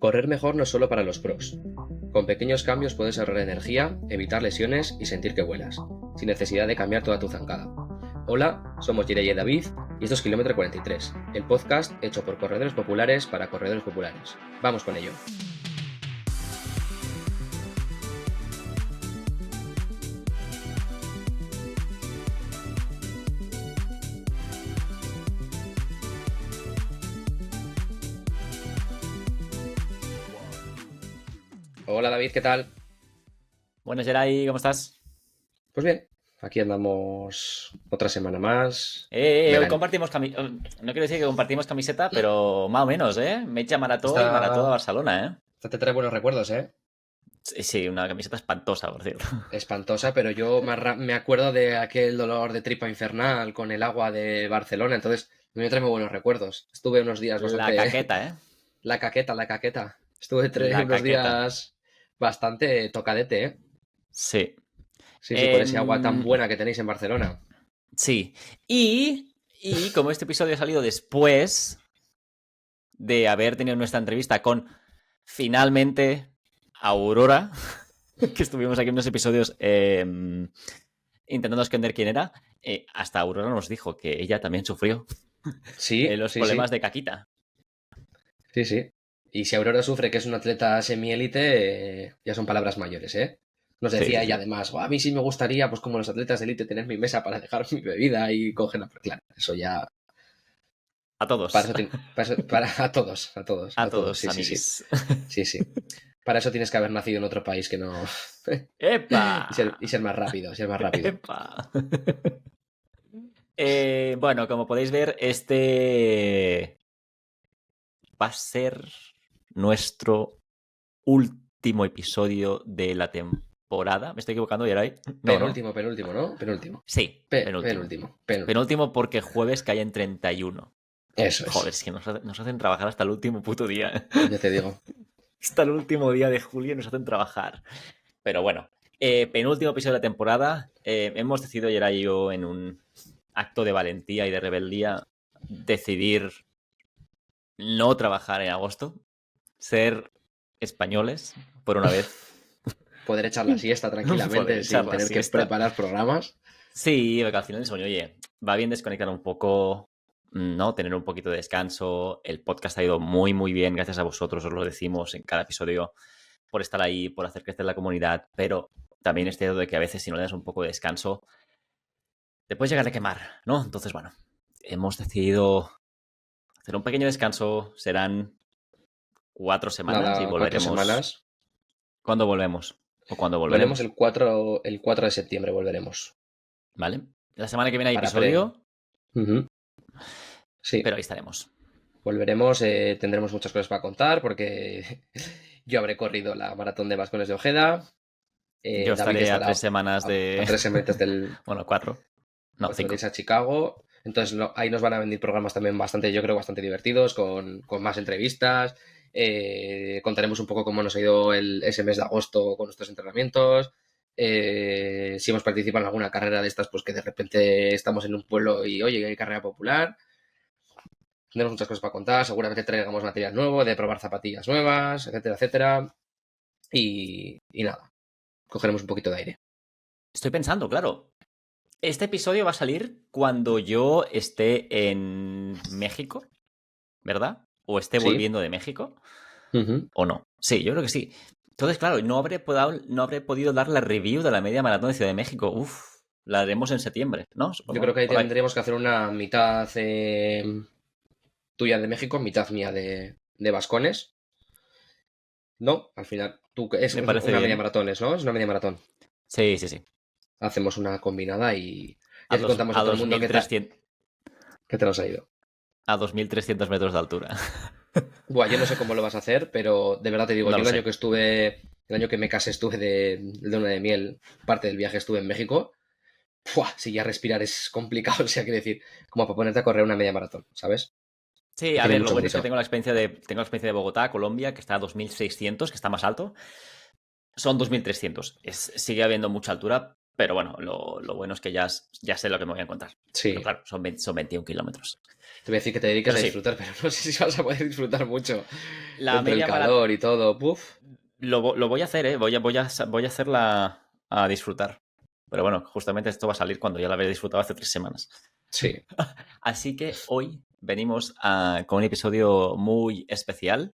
Correr mejor no es solo para los pros. Con pequeños cambios puedes ahorrar energía, evitar lesiones y sentir que vuelas, sin necesidad de cambiar toda tu zancada. Hola, somos Jiraya y David y esto es Kilómetro 43, el podcast hecho por corredores populares para corredores populares. Vamos con ello. Hola David, ¿qué tal? Buenas, Geray, ¿cómo estás? Pues bien, aquí andamos otra semana más. Hoy compartimos camiseta. No quiero decir que compartimos camiseta, pero más o menos, ¿eh? Mecha Marató y Marató de Barcelona, ¿eh? Esta te trae buenos recuerdos, ¿eh? Sí, una camiseta espantosa, por cierto. Espantosa, pero yo me acuerdo de aquel dolor de tripa infernal con el agua de Barcelona, entonces me trae muy buenos recuerdos. Estuve unos días bastante... La caqueta, ¿eh? La caqueta. Estuve La unos caqueta. días bastante tocadete, ¿eh? Sí. Sí, con ese agua tan buena que tenéis en Barcelona. Sí. Y como este episodio ha salido después de haber tenido nuestra entrevista con, finalmente, Aurora, que estuvimos aquí en unos episodios intentando esconder quién era, hasta Aurora nos dijo que ella también sufrió Sí, los problemas de caquita. Sí. Y si Aurora sufre que es una atleta semi-élite, ya son palabras mayores, ¿eh? Nos decía ella además, a mí sí me gustaría, pues como los atletas de élite, tener mi mesa para dejar mi bebida y cogerla. Pero claro, eso ya... A todos. A todos, sí, amiguis. Sí. Para eso tienes que haber nacido en otro país que no... ¡Epa! y ser más rápido, ¡Epa! Bueno, como podéis ver, este va a ser nuestro último episodio de la temporada. ¿Me estoy equivocando, Yeray? Penúltimo, ¿no? Penúltimo. Sí, penúltimo. Penúltimo porque jueves cae en 31. Eso es. Joder, es que nos hacen trabajar hasta el último puto día. Ya te digo. Hasta el último día de julio nos hacen trabajar. Pero bueno, penúltimo episodio de la temporada. Hemos decidido, Yeray y yo, en un acto de valentía y de rebeldía, decidir no trabajar en agosto, ser españoles por una vez. Poder echar la siesta tranquilamente sin tener que preparar programas. Sí, porque al final es, oye, va bien desconectar un poco, ¿no? Tener un poquito de descanso. El podcast ha ido muy, muy bien, gracias a vosotros, os lo decimos en cada episodio, por estar ahí, por hacer crecer la comunidad, pero también es cierto de que a veces si no le das un poco de descanso, te puedes llegar a quemar, ¿no? Entonces, bueno, hemos decidido hacer un pequeño descanso, serán 4 semanas y volveremos. 4 semanas. ¿Cuándo volvemos? ¿O cuándo volveremos? Volveremos el 4 de septiembre, volveremos. ¿Vale? La semana que viene hay episodio. Sí. Pero ahí estaremos. Volveremos, tendremos muchas cosas para contar porque yo habré corrido la maratón de Bascones de Ojeda. Yo estaré a 3 semanas de... A 3 semanas del... Bueno, 4. No, 5. A Chicago. Entonces ahí nos van a venir programas también bastante, yo creo, bastante divertidos, con más entrevistas. Contaremos un poco cómo nos ha ido ese mes de agosto con nuestros entrenamientos. Si hemos participado en alguna carrera de estas, pues que de repente estamos en un pueblo y, oye, hay carrera popular. Tendremos muchas cosas para contar. Seguramente traigamos material nuevo, de probar zapatillas nuevas, etcétera. Y nada, cogeremos un poquito de aire. Estoy pensando, claro. Este episodio va a salir cuando yo esté en México, ¿verdad? O esté volviendo de México. ¿O no? Sí, yo creo que sí. Entonces, claro, no habré podido dar la review de la media maratón de Ciudad de México. Uf, la haremos en septiembre, ¿no? Supongo. Yo creo que ahí tendríamos que hacer una mitad tuya de México, mitad mía de Bascones. No, al final, es una media maratón, ¿no? Es una media maratón. Sí. Hacemos una combinada y ya te contamos a todo el mundo qué te nos ha ido. A 2.300 metros de altura. Buah, yo no sé cómo lo vas a hacer, pero de verdad te digo, yo el año que me casé estuve de luna de miel, parte del viaje estuve en México. Si ya respirar es complicado, o sea, quiere decir, como para ponerte a correr una media maratón, ¿sabes? Sí, a ver, lo bueno es que tengo la experiencia de Bogotá, Colombia, que está a 2.600, que está más alto. Son 2.300. Sigue habiendo mucha altura, Pero bueno, lo bueno es que ya sé lo que me voy a encontrar. Pero Sí. claro, son 21 kilómetros. Te voy a decir que te dediques Pero a sí, disfrutar, pero no sé si vas a poder disfrutar mucho. la Entre el media calor maratón y todo. Puf. lo voy a hacer, ¿eh? Voy a hacerla a disfrutar. Pero bueno, justamente esto va a salir cuando ya la había disfrutado hace 3 semanas. Sí. Así que hoy venimos con un episodio muy especial.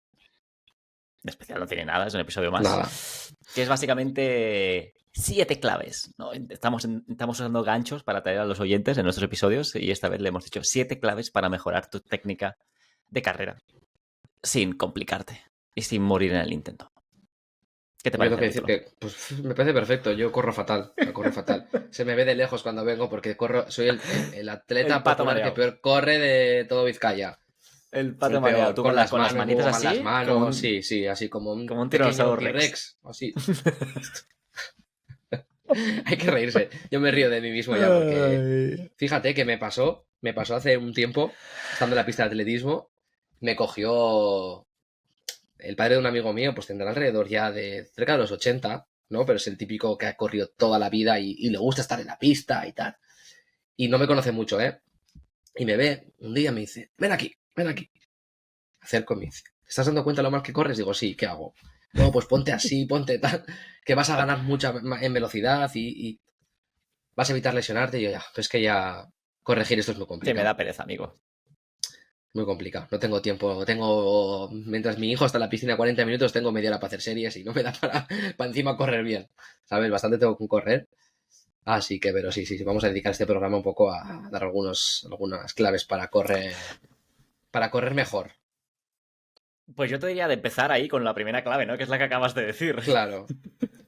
Especial no tiene nada, es un episodio Nada. más. Que es básicamente 7 claves, ¿no? Estamos usando ganchos para atraer a los oyentes en nuestros episodios y esta vez le hemos dicho 7 claves para mejorar tu técnica de carrera sin complicarte y sin morir en el intento. ¿Qué te Yo tengo parece que el decir título? que pues, me parece perfecto. Yo corro fatal. O sea, corro fatal. Se me ve de lejos cuando vengo porque soy el El atleta pato popular que mareado. peor corre de todo Vizcaya. El pato El mareado. peor. Tú Con las con las manos, manitas muevo mal las así, manos. Sí, sí, así como un como un pequeño tiranosaurio Rex. T-Rex. Así. Hay que reírse. Yo me río de mí mismo ya porque fíjate que me pasó hace un tiempo, estando en la pista de atletismo, me cogió el padre de un amigo mío, pues tendrá alrededor ya de cerca de los 80, ¿no? Pero es el típico que ha corrido toda la vida y le gusta estar en la pista y tal. Y no me conoce mucho, ¿eh? Y me ve, un día me dice, ven aquí, ven aquí. Acerco y me dice, ¿te estás dando cuenta de lo mal que corres? Digo, sí, ¿qué hago? No, pues ponte así, ponte tal, que vas a ganar mucha en velocidad y vas a evitar lesionarte. Y yo ya, pues que ya corregir esto es muy Sí, me complicado. da pereza, amigo. Muy complicado. No tengo tiempo. Mientras mi hijo está en la piscina 40 minutos, tengo media hora para hacer series y no me da para encima correr bien. ¿Sabes? Bastante tengo que correr. Así que, pero sí, sí, sí, vamos a dedicar este programa un poco a dar algunas claves para correr mejor. Pues yo te diría de empezar ahí con la primera clave, ¿no? Que es la que acabas de decir. Claro.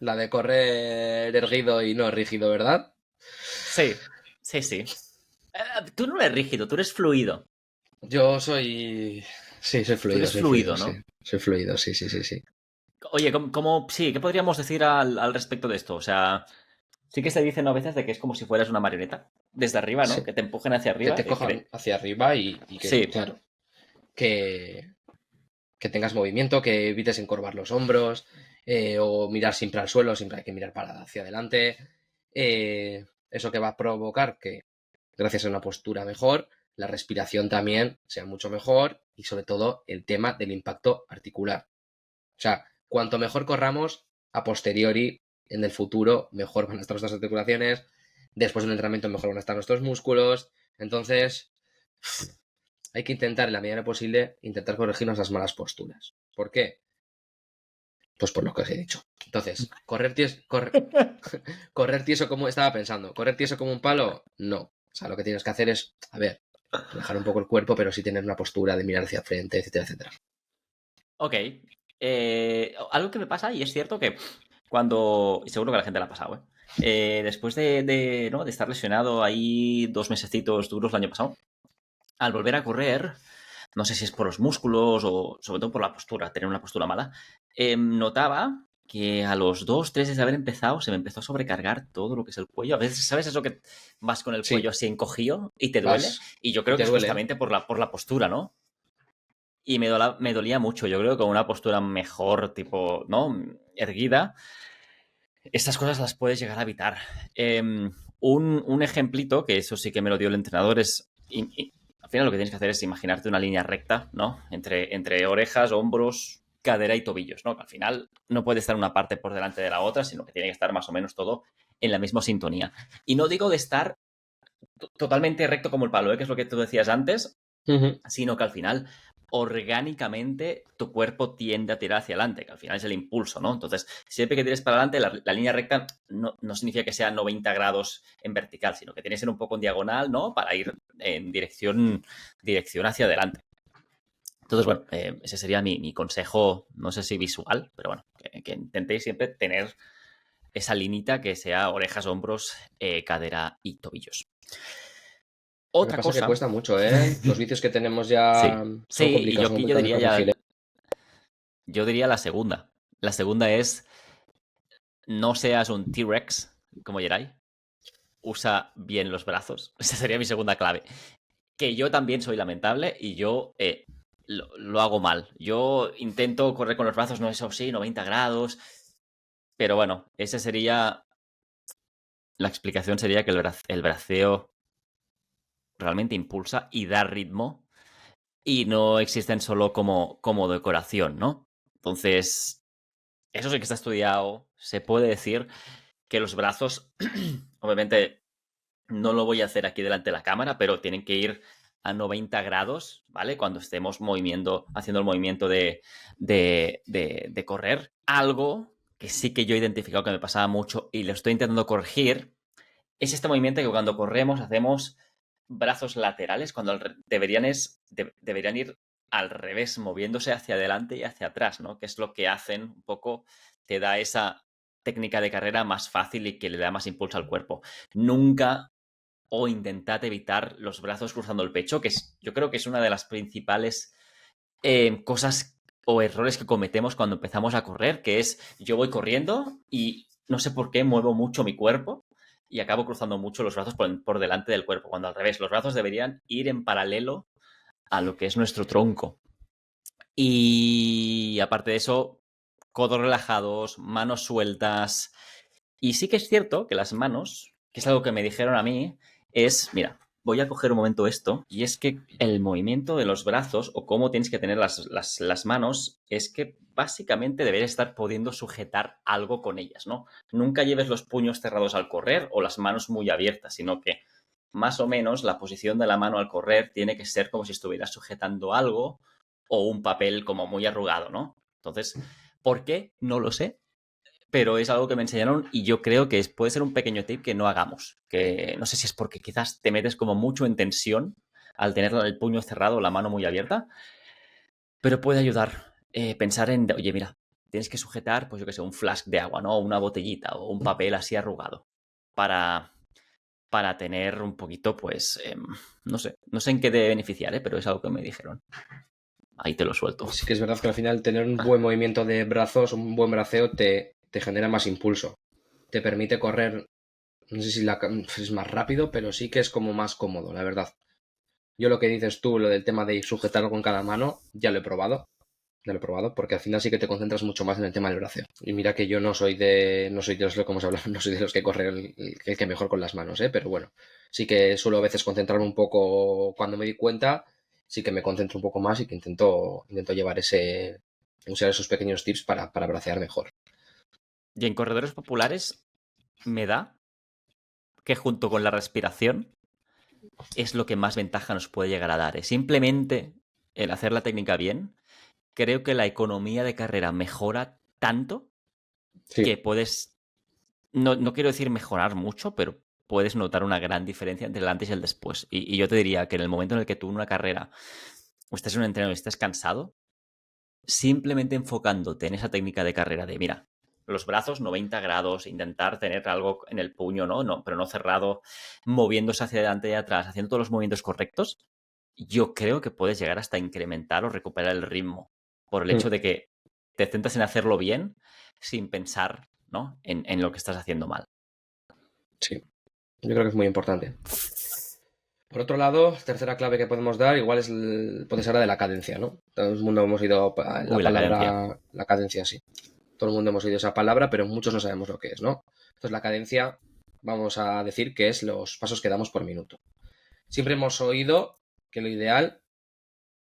La de correr erguido y no rígido, ¿verdad? Sí, sí, sí. Tú no eres rígido, tú eres fluido. Yo soy. Sí, soy Tú fluido, eres soy fluido, fluido, sí. ¿no? Soy fluido, sí, sí, sí, sí. Oye, sí, ¿qué podríamos decir al respecto de esto? O sea, sí que se dice, ¿no? A veces de que es como si fueras una marioneta. Desde arriba, ¿no? Sí. Que te empujen hacia Que arriba. te cojan hacia arriba y que, Sí, claro, que, que tengas movimiento, que evites encorvar los hombros o mirar siempre al suelo, siempre hay que mirar para hacia adelante. Eso que va a provocar que, gracias a una postura mejor, la respiración también sea mucho mejor y sobre todo el tema del impacto articular. O sea, cuanto mejor corramos, a posteriori, en el futuro, mejor van a estar nuestras articulaciones, después de un entrenamiento mejor van a estar nuestros músculos. Entonces, hay que intentar, en la medida posible, intentar corregirnos las malas posturas. ¿Por qué? Pues por lo que os he dicho. Entonces, correr tieso como estaba pensando, correr tieso como un palo, no. O sea, lo que tienes que hacer es, a ver, relajar un poco el cuerpo, pero sí tener una postura de mirar hacia el frente, etcétera, etcétera. ok. Algo que me pasa, y es cierto que cuando. Y seguro que a la gente le ha pasado, ¿eh? Después ¿no? de estar lesionado ahí 2 mesecitos duros el año pasado, al volver a correr, no sé si es por los músculos o sobre todo por la postura, tener una postura mala, notaba que a los 2, 3 días de haber empezado se me empezó a sobrecargar todo lo que es el cuello. A veces, ¿sabes eso que vas con el cuello Sí, así encogido y te duele? vas Y yo y creo que te es duele, ¿eh? justamente por la postura, ¿no? Y me dolía mucho. Yo creo que con una postura mejor, tipo, ¿no? Erguida, estas cosas las puedes llegar a evitar. Un ejemplito, que eso sí que me lo dio el entrenador, es. Al final lo que tienes que hacer es imaginarte una línea recta, ¿no? Entre orejas, hombros, cadera y tobillos, ¿no? Que al final no puede estar una parte por delante de la otra, sino que tiene que estar más o menos todo en la misma sintonía. Y no digo de estar totalmente recto como el palo, ¿eh? Que es lo que tú decías antes, Ujú. sino que al final orgánicamente tu cuerpo tiende a tirar hacia adelante, que al final es el impulso, ¿no? Entonces, siempre que tires para adelante, la línea recta no significa que sea 90 grados en vertical, sino que tiene que ser un poco en diagonal, ¿no? Para ir en dirección hacia adelante. Entonces, bueno, ese sería mi consejo, no sé si visual, pero bueno, que intentéis siempre tener esa linita que sea orejas, hombros, cadera y tobillos. Lo que Otra pasa es que cosa, cuesta mucho, ¿eh? Los vicios que tenemos ya sí, son sí, y yo complicados, son aquí yo complicados de diría corregir, ya, ¿eh? yo diría la segunda. La segunda es no seas un T-Rex como Jerai. Usa bien los brazos. Esa sería mi segunda clave. Que yo también soy lamentable y yo lo hago mal. Yo intento correr con los brazos, no eso sí, 90 grados. Pero bueno, ese sería la explicación sería que el braceo realmente impulsa y da ritmo y no existen solo como decoración, ¿no? Entonces, eso sí que está estudiado. Se puede decir que los brazos, obviamente no lo voy a hacer aquí delante de la cámara, pero tienen que ir a 90 grados, ¿vale? Cuando estemos haciendo el movimiento de correr. Algo que sí que yo he identificado que me pasaba mucho y lo estoy intentando corregir es este movimiento que cuando corremos hacemos brazos laterales cuando deberían ir al revés, moviéndose hacia adelante y hacia atrás, ¿no? Que es lo que hacen un poco, te da esa técnica de carrera más fácil y que le da más impulso al cuerpo. Nunca o intentad evitar los brazos cruzando el pecho, yo creo que es una de las principales cosas o errores que cometemos cuando empezamos a correr, que es yo voy corriendo y no sé por qué muevo mucho mi cuerpo y acabo cruzando mucho los brazos por delante del cuerpo, cuando al revés, los brazos deberían ir en paralelo a lo que es nuestro tronco. Y aparte de eso, codos relajados, manos sueltas. Y sí que es cierto que las manos, que es algo que me dijeron a mí, mira, voy a coger un momento esto, y es que el movimiento de los brazos o cómo tienes que tener las manos es que básicamente deberías estar pudiendo sujetar algo con ellas, ¿no? Nunca lleves los puños cerrados al correr o las manos muy abiertas, sino que más o menos la posición de la mano al correr tiene que ser como si estuvieras sujetando algo o un papel como muy arrugado, ¿no? Entonces, ¿por qué? No lo sé, pero es algo que me enseñaron y yo creo que puede ser un pequeño tip que no hagamos. Que no sé si es porque quizás te metes como mucho en tensión al tener el puño cerrado o la mano muy abierta, pero puede ayudar pensar oye, mira, tienes que sujetar, pues yo que sé, un flask de agua, ¿no? O una botellita o un papel así arrugado para, para tener un poquito, pues, no sé en qué debe beneficiar, pero es algo que me dijeron. Ahí te lo suelto. Sí que es verdad que al final tener un buen movimiento de brazos, un buen braceo, te genera más impulso. Te permite correr, no sé si es más rápido, pero sí que es como más cómodo, la verdad. Yo lo que dices tú, lo del tema de sujetarlo con cada mano, ya lo he probado. Ya lo he probado, porque al final sí que te concentras mucho más en el tema del braceo. Y mira que yo no soy de los, como se habla, no soy de los que corre el que mejor con las manos, ¿eh? Pero bueno, sí que suelo a veces concentrarme un poco cuando me di cuenta, sí que me concentro un poco más y que intento usar esos pequeños tips para bracear mejor. Y en corredores populares me da que junto con la respiración es lo que más ventaja nos puede llegar a dar. Es simplemente el hacer la técnica bien, creo que la economía de carrera mejora tanto Sí, que puedes, no quiero decir mejorar mucho, pero puedes notar una gran diferencia entre el antes y el después. Y yo te diría que en el momento en el que tú en una carrera o estés en un entreno y estés cansado, simplemente enfocándote en esa técnica de carrera de, mira, los brazos 90 grados, intentar tener algo en el puño, ¿no? No, pero no cerrado, moviéndose hacia adelante y atrás, haciendo todos los movimientos correctos, yo creo que puedes llegar hasta incrementar o recuperar el ritmo por el hecho de que te centras en hacerlo bien sin pensar, ¿no? en lo que estás haciendo mal. sí, yo creo que es muy importante. Por otro lado, tercera clave que podemos dar, igual puede ser la de la cadencia, ¿no? Todo el mundo hemos oído la Uy, la cadencia. palabra, la cadencia, sí. Todo el mundo hemos oído esa palabra, pero muchos no sabemos lo que es, ¿no? Entonces, la cadencia, vamos a decir que es los pasos que damos por minuto. Siempre hemos oído que lo ideal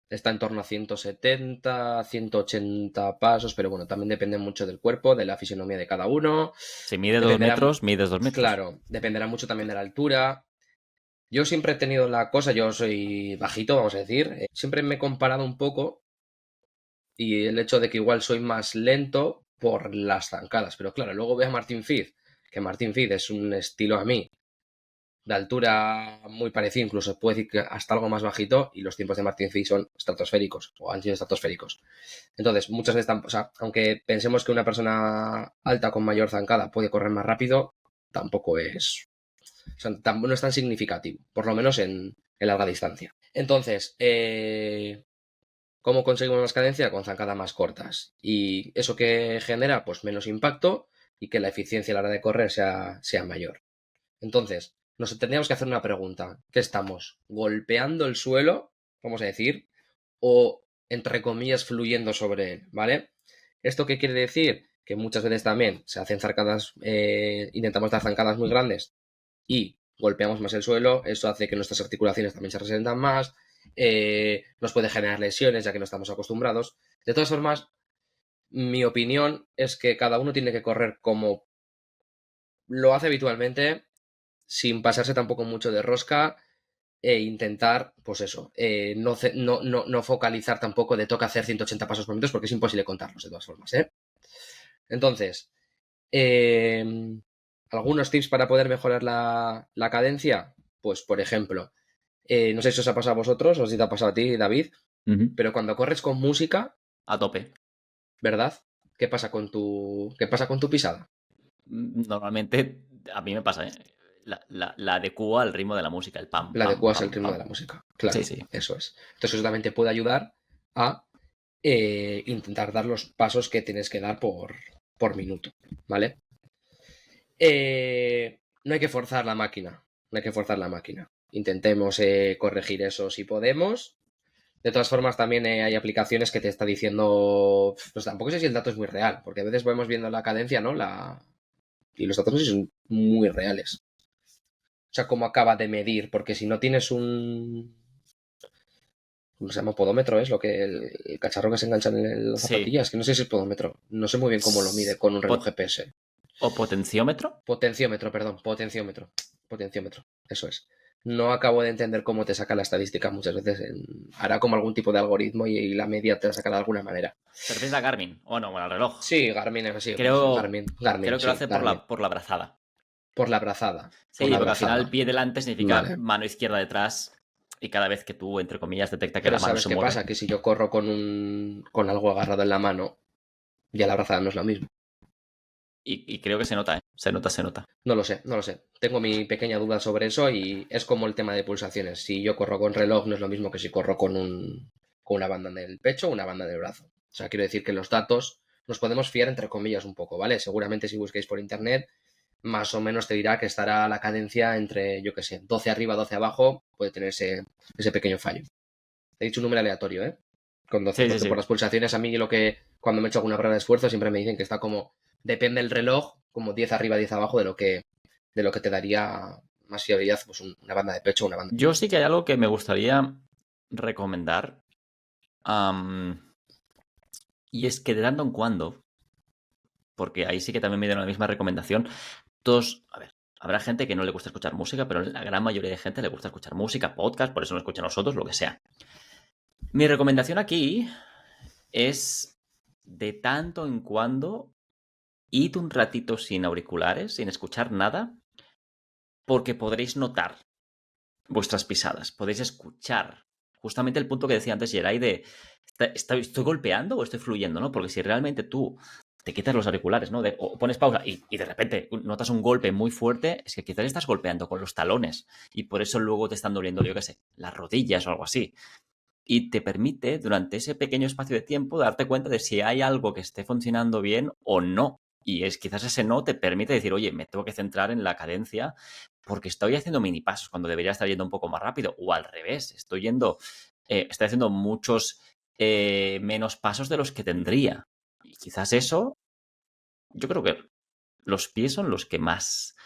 está en torno a 170, 180 pasos, pero bueno, también depende mucho del cuerpo, de la fisionomía de cada uno. Si mide 2 Dependerá, metros, mides 2 metros. claro, dependerá mucho también de la altura. Yo siempre he tenido la cosa, yo soy bajito, vamos a decir, siempre me he comparado un poco y el hecho de que igual soy más lento por las zancadas, pero claro, luego veo a Martín Fiz, que Martín Fiz es un estilo a mí, de altura muy parecido, incluso puedo decir que hasta algo más bajito, y los tiempos de Martín Fiz son estratosféricos, o han sido estratosféricos. Entonces, muchas veces, o sea, aunque pensemos que una persona alta con mayor zancada puede correr más rápido, tampoco es, o sea, no es tan significativo, por lo menos en larga distancia. Entonces, ¿cómo conseguimos más cadencia? Con zancadas más cortas. ¿Y eso que genera? Pues menos impacto y que la eficiencia a la hora de correr sea mayor. Entonces, nos tendríamos que hacer una pregunta. ¿Qué estamos? ¿Golpeando el suelo, vamos a decir, o entre comillas fluyendo sobre él? ¿Vale? ¿Esto qué quiere decir? Que muchas veces también se hacen zancadas, intentamos dar zancadas muy grandes y golpeamos más el suelo, eso hace que nuestras articulaciones también se resientan más, nos puede generar lesiones ya que no estamos acostumbrados. De todas formas, mi opinión es que cada uno tiene que correr como lo hace habitualmente, sin pasarse tampoco mucho de rosca e intentar, pues eso, no focalizar tampoco de toca hacer 180 pasos por minuto porque es imposible contarlos de todas formas, ¿eh? Entonces, algunos tips para poder mejorar la cadencia, pues por ejemplo, no sé si os ha pasado a vosotros o si te ha pasado a ti, David, pero cuando corres con música, A tope. ¿verdad? ¿Qué pasa con tu pisada? Normalmente, a mí me pasa, ¿eh? La adecuo al ritmo de la música, el pam, La pam, adecuas al pam, ritmo de pam. la música. Sí, Claro, sí. eso es. Entonces eso también te puede ayudar a intentar dar los pasos que tienes que dar por minuto, ¿vale? No hay que forzar la máquina, no hay que forzar la máquina. Intentemos corregir eso si podemos. De todas formas, también hay aplicaciones que te está diciendo, pues tampoco sé si el dato es muy real, porque a veces vamos viendo la cadencia, ¿no? Y los datos no sé si son muy reales. O sea, cómo acaba de medir, porque si no tienes ¿cómo se llama? Podómetro es lo que el cacharro que se engancha en las Sí. zapatillas, que no sé si es podómetro. No sé muy bien cómo lo mide con un reloj GPS. ¿O potenciómetro? Potenciómetro, perdón, potenciómetro. Potenciómetro, eso es. No acabo de entender cómo te saca la estadística muchas veces. Hará como algún tipo de algoritmo y la media te la saca de alguna manera. ¿Te refieres a Garmin? O no, bueno, al reloj. Sí, Garmin es así, pues Creo, Garmin, creo que lo sí, hace Garmin. por la brazada. Por la brazada, por Sí, la porque al final el brazada. pie delante significa Vale. mano izquierda detrás y cada vez que tú, entre comillas, detecta que Pero la mano ¿sabes se qué mueve. pasa? Que si yo corro con algo agarrado en la mano, ya la brazada no es lo mismo. Y creo que se nota, ¿eh? Se nota, se nota. No lo sé, no lo sé. Tengo mi pequeña duda sobre eso y es como el tema de pulsaciones. Si yo corro con reloj no es lo mismo que si corro con una banda en el pecho o una banda en el brazo. O sea, quiero decir que los datos nos podemos fiar entre comillas un poco, ¿vale? Seguramente si busquéis por internet, más o menos te dirá que estará la cadencia entre, yo qué sé, 12 arriba, 12 abajo, puede tener ese pequeño fallo. He dicho un número aleatorio, ¿eh? Con 12, Sí, sí, porque por sí. las pulsaciones a mí cuando me he hecho alguna prueba de esfuerzo siempre me dicen que está como, depende del reloj, como 10 arriba, 10 abajo de lo que te daría más fiabilidad, pues una banda de pecho o una banda. Yo sí que hay algo que me gustaría recomendar. am, y es que de tanto en cuando, porque ahí sí que también me dieron la misma recomendación, a ver, habrá gente que no le gusta escuchar música, pero la gran mayoría de gente le gusta escuchar música, podcast, por eso no escucha a nosotros, lo que sea. Mi recomendación aquí es de tanto en cuando id un ratito sin auriculares, sin escuchar nada, porque podréis notar vuestras pisadas, podéis escuchar justamente el punto que decía antes Geray de ¿estoy golpeando o estoy fluyendo? ¿No? Porque si realmente tú te quitas los auriculares, ¿no? O pones pausa y de repente notas un golpe muy fuerte, es que quizás estás golpeando con los talones y por eso luego te están doliendo, yo qué sé, las rodillas o algo así. Y te permite, durante ese pequeño espacio de tiempo, darte cuenta de si hay algo que esté funcionando bien o no. Y quizás ese no te permite decir, oye, me tengo que centrar en la cadencia porque estoy haciendo mini pasos cuando debería estar yendo un poco más rápido. O al revés, estoy haciendo muchos menos pasos de los que tendría. Y quizás eso, yo creo que los pies son los que más.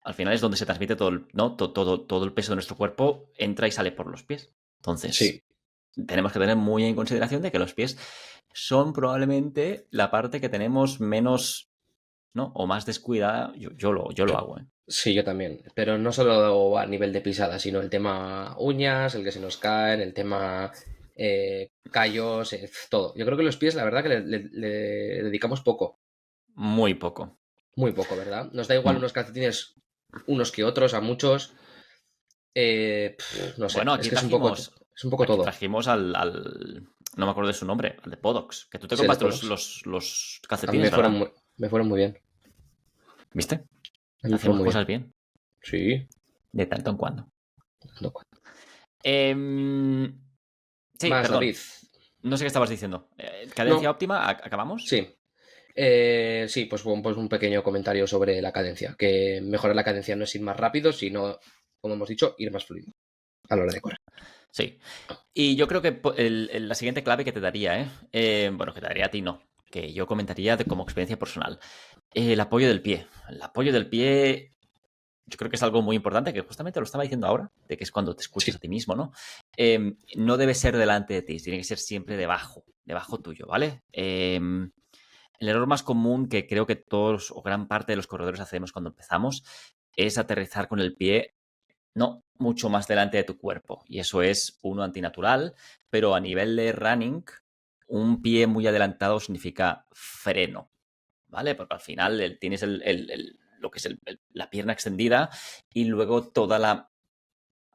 Al final es donde se transmite todo ¿no? Todo el peso de nuestro cuerpo entra y sale por los pies. Sí, Entonces, tenemos que tener muy en consideración de que los pies son probablemente la parte que tenemos menos, ¿no? O más descuidada. Yo lo hago, ¿eh? sí, yo también. Pero no solo a nivel de pisada, sino el tema uñas, el que se nos caen, el tema callos, todo. Yo creo que los pies, la verdad que le dedicamos poco. Muy poco. Muy poco, ¿verdad? Nos da igual unos calcetines unos que otros, a muchos. No sé, Bueno, es que es un poco aquí todo. trajimos no me acuerdo de su nombre, al de Podox, que tú te Sí, el de compraste Podox. los A mí calcetines, ¿verdad? me fueron muy bien. ¿Viste? A mí me fueron Hacemos muy bien. cosas bien, Sí. de tanto en cuando. No. Em, sí, Más, perdón. David. No sé qué estabas diciendo. ¿Cadencia No, óptima? ¿Acabamos? sí. Sí, pues un pequeño comentario sobre la cadencia. Que mejorar la cadencia no es ir más rápido, sino, como hemos dicho, ir más fluido a la hora de correr. Sí. Y yo creo que la siguiente clave que te daría, bueno, que te daría a ti, no, que yo comentaría como experiencia personal. El apoyo del pie. El apoyo del pie yo creo que es algo muy importante, que justamente lo estaba diciendo ahora, de que es cuando te escuchas Sí, a ti mismo, ¿no? No debe ser delante de ti, tiene que ser siempre debajo tuyo, ¿vale? El error más común que creo que todos o gran parte de los corredores hacemos cuando empezamos es aterrizar con el pie no mucho más delante de tu cuerpo. Y eso es uno antinatural, pero a nivel de running, un pie muy adelantado significa freno, ¿vale? Porque al final tienes lo que es la pierna extendida y luego toda la...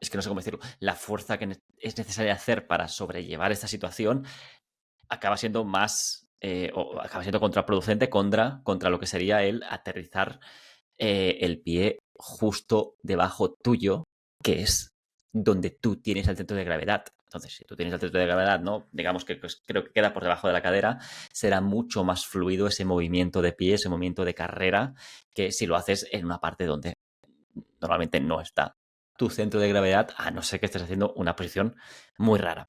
Es que no sé cómo decirlo. La fuerza que es necesaria hacer para sobrellevar esta situación acaba siendo más... o acaba siendo contraproducente contra lo que sería el aterrizar el pie justo debajo tuyo, que es donde tú tienes el centro de gravedad. Entonces, si tú tienes el centro de gravedad, ¿no? Digamos que pues, creo que queda por debajo de la cadera, será mucho más fluido ese movimiento de pie, ese movimiento de carrera, que si lo haces en una parte donde normalmente no está tu centro de gravedad, a no ser que estés haciendo una posición muy rara.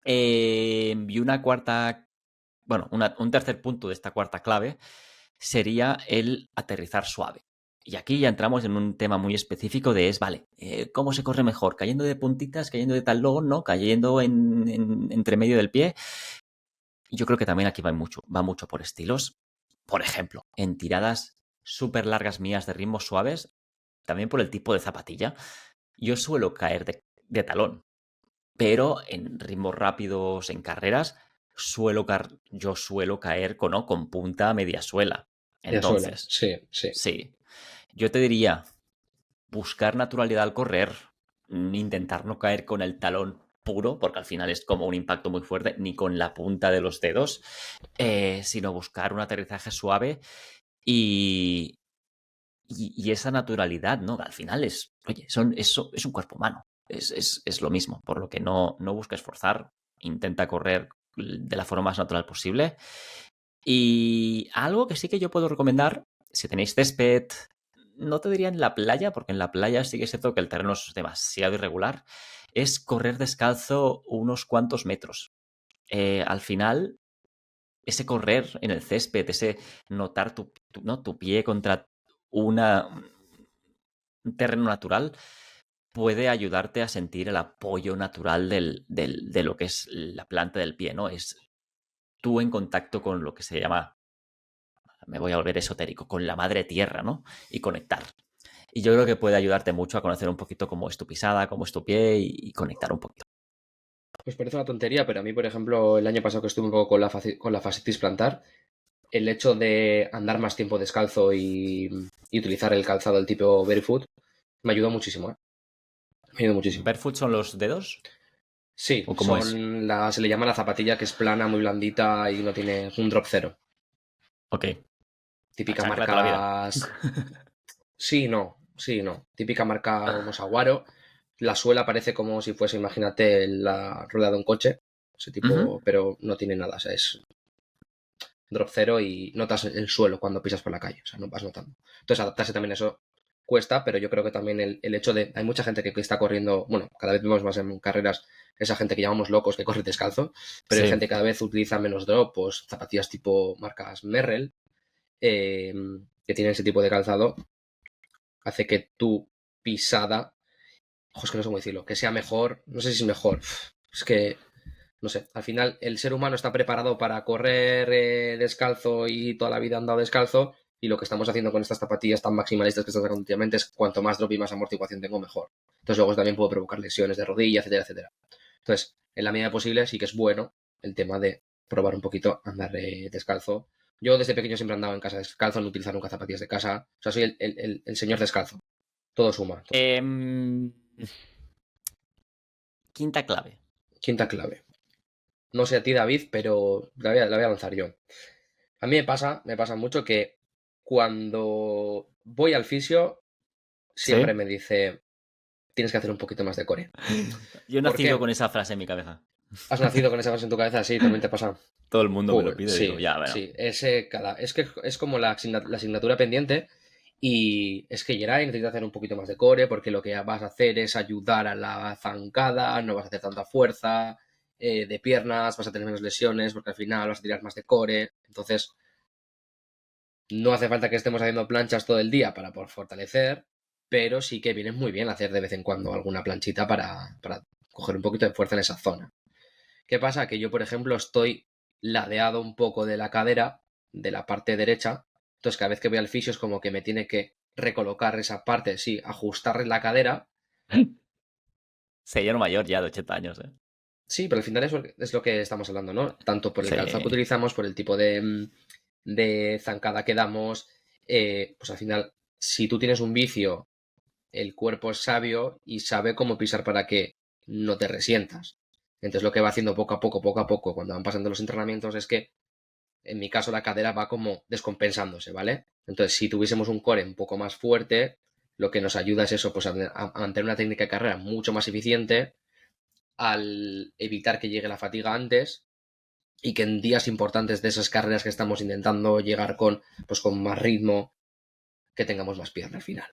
Y una cuarta, bueno, un tercer punto de esta cuarta clave sería el aterrizar suave. Y aquí ya entramos en un tema muy específico de vale, ¿cómo se corre mejor? ¿Cayendo de puntitas, cayendo de talón, no? ¿Cayendo entre medio del pie? Yo creo que también aquí va mucho por estilos. Por ejemplo, en tiradas súper largas mías de ritmos suaves, también por el tipo de zapatilla, yo suelo caer de talón, pero en ritmos rápidos, en carreras, yo suelo caer con punta media suela. ya suela. Entonces, Sí, sí. sí, yo te diría, buscar naturalidad al correr, intentar no caer con el talón puro, porque al final es como un impacto muy fuerte, ni con la punta de los dedos, sino buscar un aterrizaje suave y, y esa naturalidad, ¿no? Al final oye, eso es un cuerpo humano, es lo mismo, por lo que no busca esforzar, intenta correr de la forma más natural posible. Y algo que sí que yo puedo recomendar, si tenéis césped, no te diría en la playa, porque en la playa sí que es cierto que el terreno es demasiado irregular, es correr descalzo unos cuantos metros. Al final, ese correr en el césped, ese notar ¿no? tu pie contra una, un terreno natural, puede ayudarte a sentir el apoyo natural de lo que es la planta del pie, ¿no? Es tú en contacto con lo que se llama, me voy a volver esotérico, con la madre tierra, ¿no? Y conectar. Y yo creo que puede ayudarte mucho a conocer un poquito cómo es tu pisada, cómo es tu pie y conectar un poquito. Pues parece una tontería, pero a mí, por ejemplo, el año pasado que estuve un poco con la fascitis plantar, el hecho de andar más tiempo descalzo y utilizar el calzado del tipo barefoot me ayudó muchísimo, ¿eh? Me ayudó muchísimo. ¿Barefoot son los dedos? Sí, ¿O cómo es? se le llama la zapatilla que es plana, muy blandita y no tiene un drop cero. Ok. La Típica chancla de toda la vida. marca. Sí, no, sí, no. Típica marca unos Aguaro. La suela parece como si fuese, imagínate, la rueda de un coche. Ese Ujú. tipo, pero no tiene nada. O sea, es drop cero y notas el suelo cuando pisas por la calle. O sea, no vas notando. Entonces, adaptarse también a eso cuesta, pero yo creo que también el hecho de. Hay mucha gente que está corriendo. Bueno, cada vez vemos más en carreras esa gente que llamamos locos que corre descalzo, pero hay Sí. gente que cada vez utiliza menos drop, pues zapatillas tipo marcas Merrell, eh, que tienen ese tipo de calzado, hace que tu pisada. Ojo, es que no sé cómo decirlo. Que sea mejor. No sé si es mejor. Es que no sé, al final el ser humano está preparado para correr descalzo y toda la vida ha andado descalzo y lo que estamos haciendo con estas zapatillas tan maximalistas que están sacando últimamente es cuanto más drop y más amortiguación tengo, mejor. Entonces luego también puedo provocar lesiones de rodilla, etcétera, etcétera. Entonces, en la medida posible sí que es bueno el tema de probar un poquito andar descalzo. Yo desde pequeño siempre andaba en casa descalzo, no utilizar nunca zapatillas de casa. O sea, soy el señor descalzo. Todo suma. Todo. Em, quinta clave. Quinta clave. No sé a ti, David, pero la voy a lanzar yo. A mí me pasa mucho que cuando voy al fisio, siempre ¿Sí? me dice, tienes que hacer un poquito más de core. Yo he ¿Por nacido qué? con esa frase en mi cabeza. ¿Has nacido con esa frase en tu cabeza? Sí, también te pasa. Todo el mundo me lo Joder, pide, digo, sí, ya, bueno. sí. Es que es como la asignatura pendiente y es que Geray necesita hacer un poquito más de core porque lo que vas a hacer es ayudar a la zancada, no vas a hacer tanta fuerza de piernas, vas a tener menos lesiones porque al final vas a tirar más de core. Entonces, no hace falta que estemos haciendo planchas todo el día para por fortalecer, pero sí que viene muy bien hacer de vez en cuando alguna planchita para coger un poquito de fuerza en esa zona. ¿Qué pasa? Que yo, por ejemplo, estoy ladeado un poco de la cadera, de la parte derecha, entonces cada vez que voy al fisio es como que me tiene que recolocar esa parte, sí, ajustar la cadera. Señor mayor ya de 80 años, ¿eh? Sí, pero al final es lo que estamos hablando, ¿no? Tanto por el Sí, calzado que utilizamos, por el tipo de zancada que damos, pues al final, si tú tienes un vicio, el cuerpo es sabio y sabe cómo pisar para que no te resientas. Entonces lo que va haciendo poco a poco, cuando van pasando los entrenamientos, es que, en mi caso, la cadera va como descompensándose, ¿vale? Entonces, si tuviésemos un core un poco más fuerte, lo que nos ayuda es eso, pues a mantener una técnica de carrera mucho más eficiente, al evitar que llegue la fatiga antes y que en días importantes de esas carreras que estamos intentando llegar con, pues con más ritmo, que tengamos más pierna al final,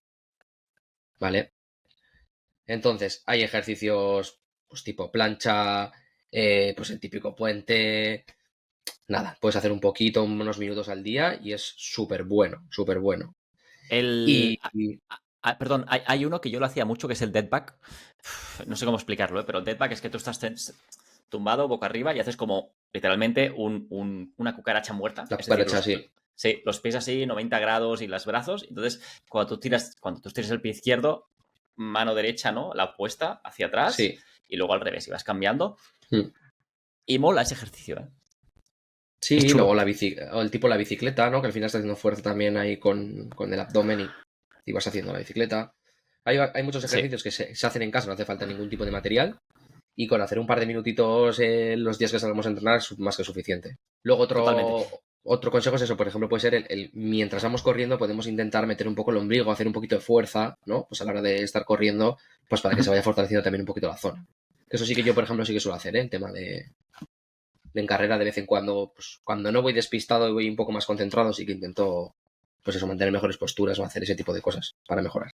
¿vale? Entonces, hay ejercicios pues tipo plancha, pues el típico puente, nada, puedes hacer un poquito, unos minutos al día y es súper bueno, súper bueno. El... Y perdón, hay uno que yo lo hacía mucho, que es el dead back. No sé cómo explicarlo, ¿eh? Pero el dead back es que tú estás tumbado boca arriba y haces como literalmente una cucaracha muerta. la Es decir, cucaracha así, sí, los pies así, 90 grados y los brazos. Entonces, cuando tú tiras el pie izquierdo, mano derecha, ¿no? La opuesta hacia atrás sí. y luego al revés. Y vas cambiando. Mm. Y mola ese ejercicio, ¿eh? Es Sí, chulo. luego o el tipo la bicicleta, ¿no? Que al final está haciendo fuerza también ahí con el abdomen y vas haciendo la bicicleta. Hay muchos Sí, ejercicios que se hacen en casa, no hace falta ningún tipo de material. Y con hacer un par de minutitos los días que salgamos a entrenar es más que suficiente. Luego totalmente. otro consejo es eso, por ejemplo, puede ser mientras vamos corriendo podemos intentar meter un poco el ombligo, hacer un poquito de fuerza, ¿no? Pues a la hora de estar corriendo, pues para que se vaya fortaleciendo también un poquito la zona. Eso sí que yo, por ejemplo, sí que suelo hacer, ¿eh? El tema de en carrera de vez en cuando, pues cuando no voy despistado y voy un poco más concentrado, sí que intento, pues eso, mantener mejores posturas o hacer ese tipo de cosas para mejorar.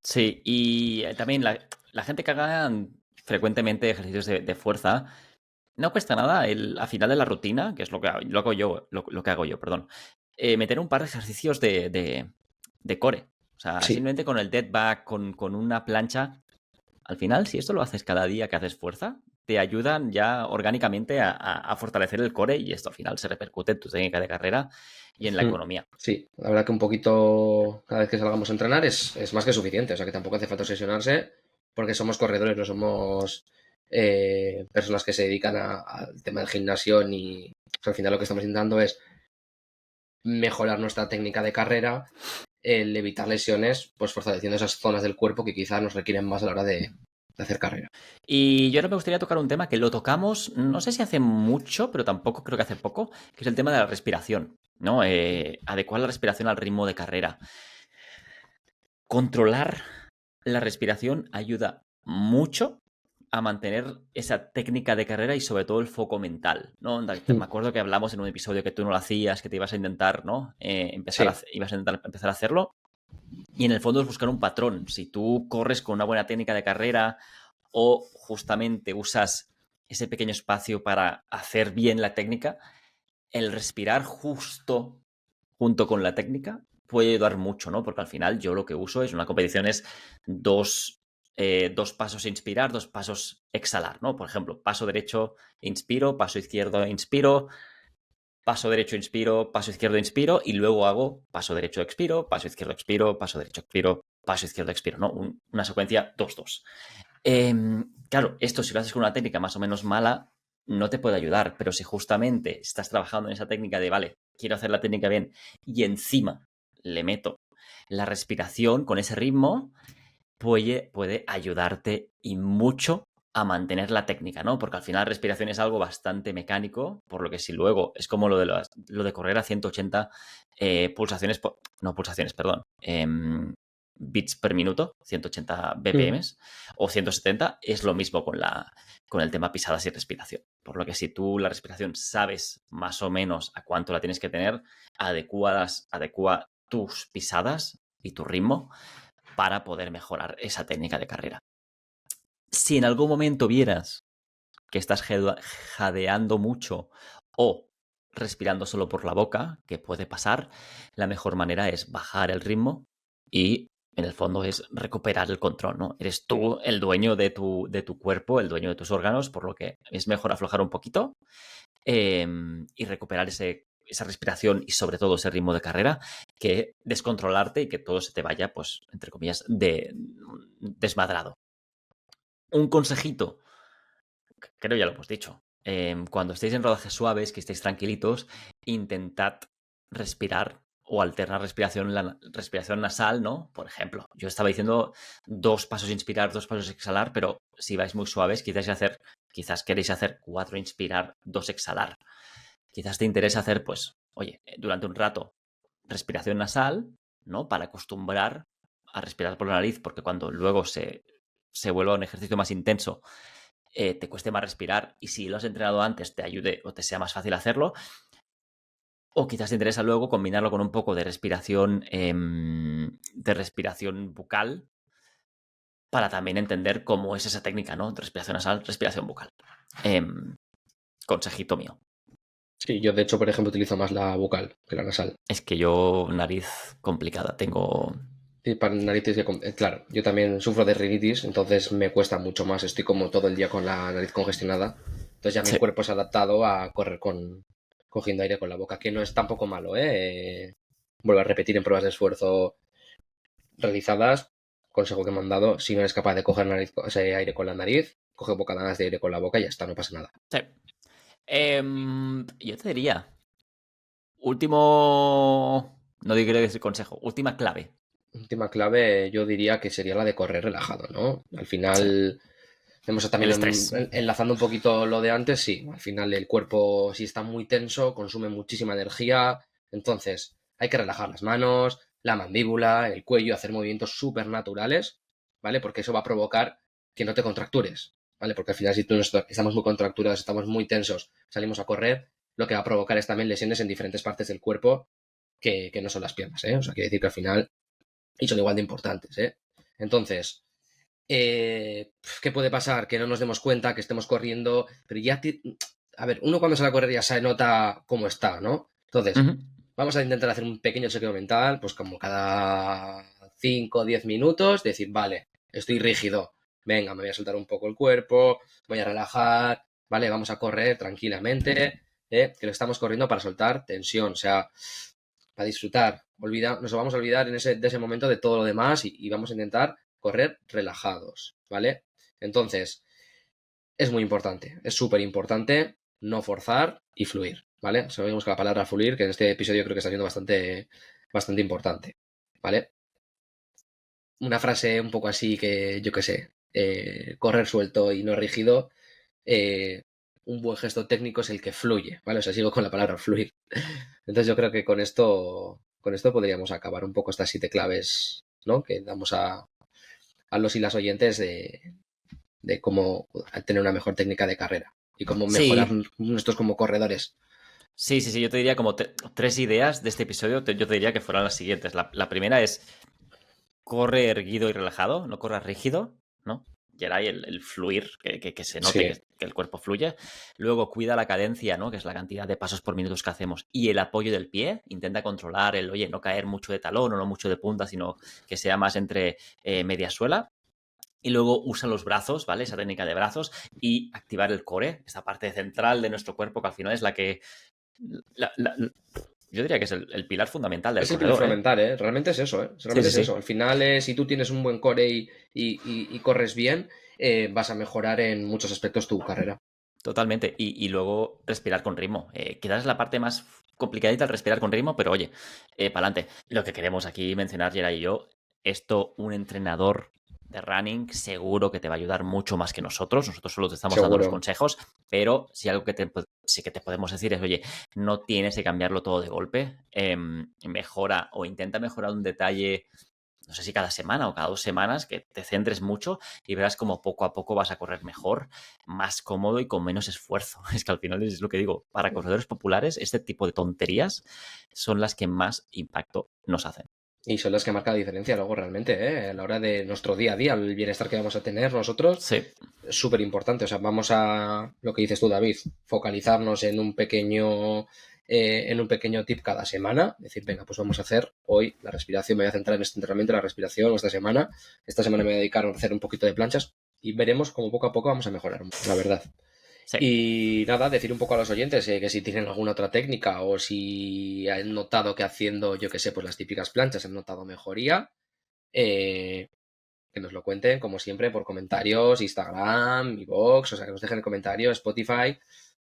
Sí, y también la gente que haga frecuentemente ejercicios de fuerza, no cuesta nada al final de la rutina, que es lo hago yo, lo que hago yo, perdón, meter un par de ejercicios de core. O sea, Sí, simplemente con el dead back, con una plancha. Al final, si esto lo haces cada día que haces fuerza, te ayudan ya orgánicamente a fortalecer el core y esto al final se repercute en tu técnica de carrera y en la economía. sí, la verdad que un poquito cada vez que salgamos a entrenar es más que suficiente, o sea que tampoco hace falta obsesionarse porque somos corredores, no somos personas que se dedican al tema del gimnasio ni... O sea, al final lo que estamos intentando es mejorar nuestra técnica de carrera, el evitar lesiones, pues fortaleciendo esas zonas del cuerpo que quizás nos requieren más a la hora de hacer carrera. Y yo ahora me gustaría tocar un tema que lo tocamos, no sé si hace mucho, pero tampoco creo que hace poco, que es el tema de la respiración, ¿no? Adecuar la respiración al ritmo de carrera. Controlar la respiración ayuda mucho a mantener esa técnica de carrera y sobre todo el foco mental, ¿no? Me acuerdo que hablamos en un episodio que tú no lo hacías, que te ibas a intentar, ¿no? Sí, Ibas a intentar empezar a hacerlo. Y en el fondo es buscar un patrón. Si tú corres con una buena técnica de carrera o justamente usas ese pequeño espacio para hacer bien la técnica, el respirar justo junto con la técnica puede ayudar mucho, ¿no? Porque al final yo lo que uso es una competición es dos pasos inspirar, dos pasos exhalar, ¿no? Por ejemplo, paso derecho, inspiro, paso izquierdo, inspiro, paso derecho, inspiro, paso izquierdo, inspiro, y luego hago paso derecho, expiro, paso izquierdo, expiro, paso derecho, expiro, paso izquierdo, expiro, ¿no? Una secuencia 2-2. Claro, esto si lo haces con una técnica más o menos mala, no te puede ayudar, pero si justamente estás trabajando en esa técnica de, vale, quiero hacer la técnica bien y encima le meto la respiración con ese ritmo, puede ayudarte y mucho a mantener la técnica, ¿no? Porque al final la respiración es algo bastante mecánico, por lo que si luego es como lo de correr a 180 pulsaciones, no pulsaciones, perdón, bits per minuto, 180 BPMs o 170, es lo mismo con el tema pisadas y respiración. Por lo que si tú la respiración sabes más o menos a cuánto la tienes que tener, adecua tus pisadas y tu ritmo para poder mejorar esa técnica de carrera. Si en algún momento vieras que estás jadeando mucho o respirando solo por la boca, que puede pasar, la mejor manera es bajar el ritmo y en el fondo es recuperar el control, ¿no? Eres tú el dueño de tu cuerpo, el dueño de tus órganos, por lo que es mejor aflojar un poquito y recuperar esa respiración y sobre todo ese ritmo de carrera que descontrolarte y que todo se te vaya, pues, entre comillas, desmadrado. Un consejito, creo ya lo hemos dicho. Cuando estéis en rodajes suaves, que estéis tranquilitos, intentad respirar o alternar respiración nasal, ¿no? Por ejemplo, yo estaba diciendo 2 pasos inspirar, 2 pasos exhalar, pero si vais muy suaves, quizás queréis hacer 4 inspirar, 2 exhalar. Quizás te interesa hacer, pues, oye, durante un rato, respiración nasal, ¿no? Para acostumbrar a respirar por la nariz, porque cuando luego se vuelva un ejercicio más intenso, te cueste más respirar y si lo has entrenado antes te ayude o te sea más fácil hacerlo. O quizás te interesa luego combinarlo con un poco de respiración bucal para también entender cómo es esa técnica, ¿no? De respiración nasal, respiración bucal. Consejito mío. Sí, yo de hecho, por ejemplo, utilizo más la bucal que la nasal. Es que yo, nariz complicada, tengo... Sí, para narices, claro, yo también sufro de rinitis, entonces me cuesta mucho más. Estoy como todo el día con la nariz congestionada. Entonces ya mi Sí. cuerpo se ha adaptado a correr cogiendo aire con la boca, que no es tampoco malo, ¿eh? Vuelvo a repetir en pruebas de esfuerzo realizadas, consejo que me han dado, si no eres capaz de coger ese aire con la nariz, coge bocadadas de aire con la boca y ya está, no pasa nada. Sí. Yo te diría, último, no diré ese consejo, última clave. Última clave yo diría que sería la de correr relajado, ¿no? Al Sí. final, hemos El también estrés. enlazando un poquito lo de antes, sí, al final el cuerpo si está muy tenso consume muchísima energía, entonces hay que relajar las manos, la mandíbula, el cuello, hacer movimientos súper naturales, ¿vale? Porque eso va a provocar que no te contractures, ¿vale? Porque al final si tú estamos muy contracturados, estamos muy tensos, salimos a correr, lo que va a provocar es también lesiones en diferentes partes del cuerpo que no son las piernas, ¿eh? O sea, quiere decir que al final, y son igual de importantes, ¿eh? Entonces, ¿qué puede pasar? Que no nos demos cuenta, que estemos corriendo, pero ya... A ver, uno cuando sale a correr ya se nota cómo está, ¿no? Entonces, vamos a intentar hacer un pequeño chequeo mental, pues como cada 5 o 10 minutos, decir, vale, estoy rígido, venga, me voy a soltar un poco el cuerpo, voy a relajar, vale, vamos a correr tranquilamente, que lo estamos corriendo para soltar tensión, o sea, para disfrutar. Nos vamos a olvidar de ese momento de todo lo demás y vamos a intentar correr relajados, ¿vale? Entonces, es muy importante, es súper importante no forzar y fluir, ¿vale? Sabemos que la palabra fluir, que en este episodio creo que está siendo bastante importante, ¿vale? Una frase un poco así que, yo qué sé, correr suelto y no rígido, un buen gesto técnico es el que fluye, ¿vale? O sea, sigo con la palabra fluir. Entonces yo creo que con esto podríamos acabar un poco estas 7 claves, ¿no? Que damos a los y las oyentes de cómo tener una mejor técnica de carrera y cómo mejorar Sí, nuestros como corredores. sí, yo te diría como 3 ideas de este episodio, yo te diría que fueran las siguientes. La primera es, corre erguido y relajado, no corras rígido, ¿no? Y era ahí el fluir, que se note Sí, que el cuerpo fluye. Luego cuida la cadencia, ¿no? Que es la cantidad de pasos por minutos que hacemos. Y el apoyo del pie, intenta controlar oye, no caer mucho de talón o no mucho de punta, sino que sea más entre media suela. Y luego usa los brazos, ¿vale? Esa técnica de brazos y activar el core, esta parte central de nuestro cuerpo que al final es la que... yo diría que es el pilar fundamental del es el pilar corredor, ¿eh? fundamental, ¿eh? Realmente es eso, ¿eh? Sí, Realmente sí, es eso. sí. Al final, si tú tienes un buen core y corres bien, vas a mejorar en muchos aspectos tu carrera. Totalmente. Y luego respirar con ritmo. Quizás es la parte más complicadita el respirar con ritmo, pero oye, para adelante. Lo que queremos aquí mencionar, Gerard y yo, esto un entrenador de running seguro que te va a ayudar mucho más que nosotros. Nosotros solo te estamos dando los Seguro. consejos, pero si algo que sí que te podemos decir es, oye, no tienes que cambiarlo todo de golpe. Mejora o intenta mejorar un detalle, no sé si cada semana o cada 2 semanas, que te centres mucho y verás como poco a poco vas a correr mejor, más cómodo y con menos esfuerzo. Es que al final es lo que digo, para corredores populares este tipo de tonterías son las que más impacto nos hacen. Y son las que marcan la diferencia luego realmente, ¿eh? A la hora de nuestro día a día, el bienestar que vamos a tener nosotros, Sí, es súper importante. O sea, vamos a, lo que dices tú, David, focalizarnos en un pequeño en un pequeño tip cada semana. Decir, venga, pues vamos a hacer hoy la respiración, me voy a centrar en este entrenamiento, la respiración, esta semana me voy a dedicar a hacer un poquito de planchas y veremos cómo poco a poco vamos a mejorar, la verdad. Sí. Y nada, decir un poco a los oyentes que si tienen alguna otra técnica o si han notado que haciendo, yo que sé, pues las típicas planchas han notado mejoría, que nos lo cuenten, como siempre, por comentarios, Instagram, iVoox, o sea, que nos dejen el comentario, Spotify,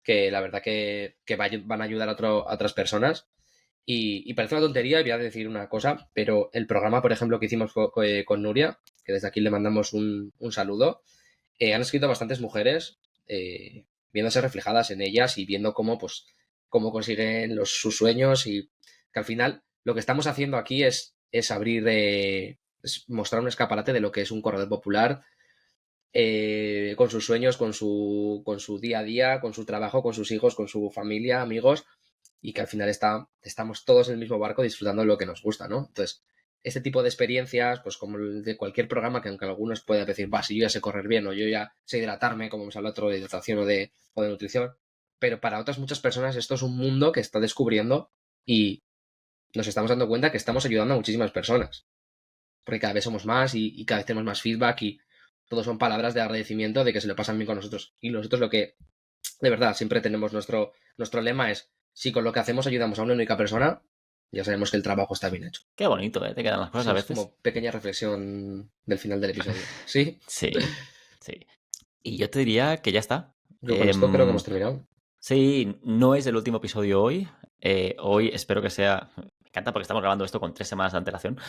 que la verdad que van a ayudar a otras personas. Y parece una tontería, voy a decir una cosa, pero el programa, por ejemplo, que hicimos con Nuria, que desde aquí le mandamos un saludo, han escrito bastantes mujeres viéndose reflejadas en ellas y viendo cómo consiguen sus sueños y que al final lo que estamos haciendo aquí es abrir, es mostrar un escaparate de lo que es un corredor popular con sus sueños, con su día a día, con su trabajo, con sus hijos, con su familia, amigos, y que al final estamos todos en el mismo barco disfrutando de lo que nos gusta, ¿no? Entonces, este tipo de experiencias, pues como el de cualquier programa, que aunque algunos puedan decir, va, si yo ya sé correr bien o yo ya sé hidratarme, como hemos hablado otro de hidratación o de nutrición, pero para otras muchas personas esto es un mundo que está descubriendo y nos estamos dando cuenta que estamos ayudando a muchísimas personas, porque cada vez somos más y cada vez tenemos más feedback y todos son palabras de agradecimiento de que se lo pasan bien con nosotros. Y nosotros lo que, de verdad, siempre tenemos nuestro lema es, si con lo que hacemos ayudamos a una única persona, ya sabemos que el trabajo está bien hecho. Qué bonito, ¿eh? Te quedan las cosas Sí, a es veces. como pequeña reflexión del final del episodio. ¿Sí? Sí, sí. Y yo te diría que ya está. Yo con esto creo que hemos terminado. Sí, no es el último episodio hoy. Hoy espero que sea... Me encanta porque estamos grabando esto con 3 semanas de antelación.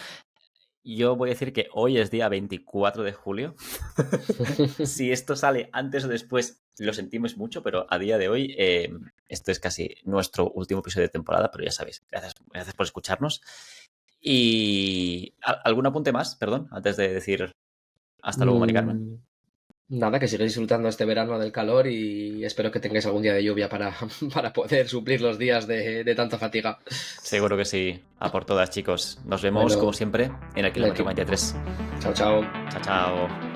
Yo voy a decir que hoy es día 24 de julio. Si esto sale antes o después, lo sentimos mucho, pero a día de hoy esto es casi nuestro último episodio de temporada, pero ya sabéis, gracias por escucharnos. Y algún apunte más, perdón, antes de decir hasta luego, Mari Carmen. Nada, que sigáis disfrutando este verano del calor y espero que tengáis algún día de lluvia para poder suplir los días de tanta fatiga. Seguro que sí. A por todas, chicos. Nos vemos, Bueno, como siempre, en el kilómetro 43. Chao, chao. Chao, chao.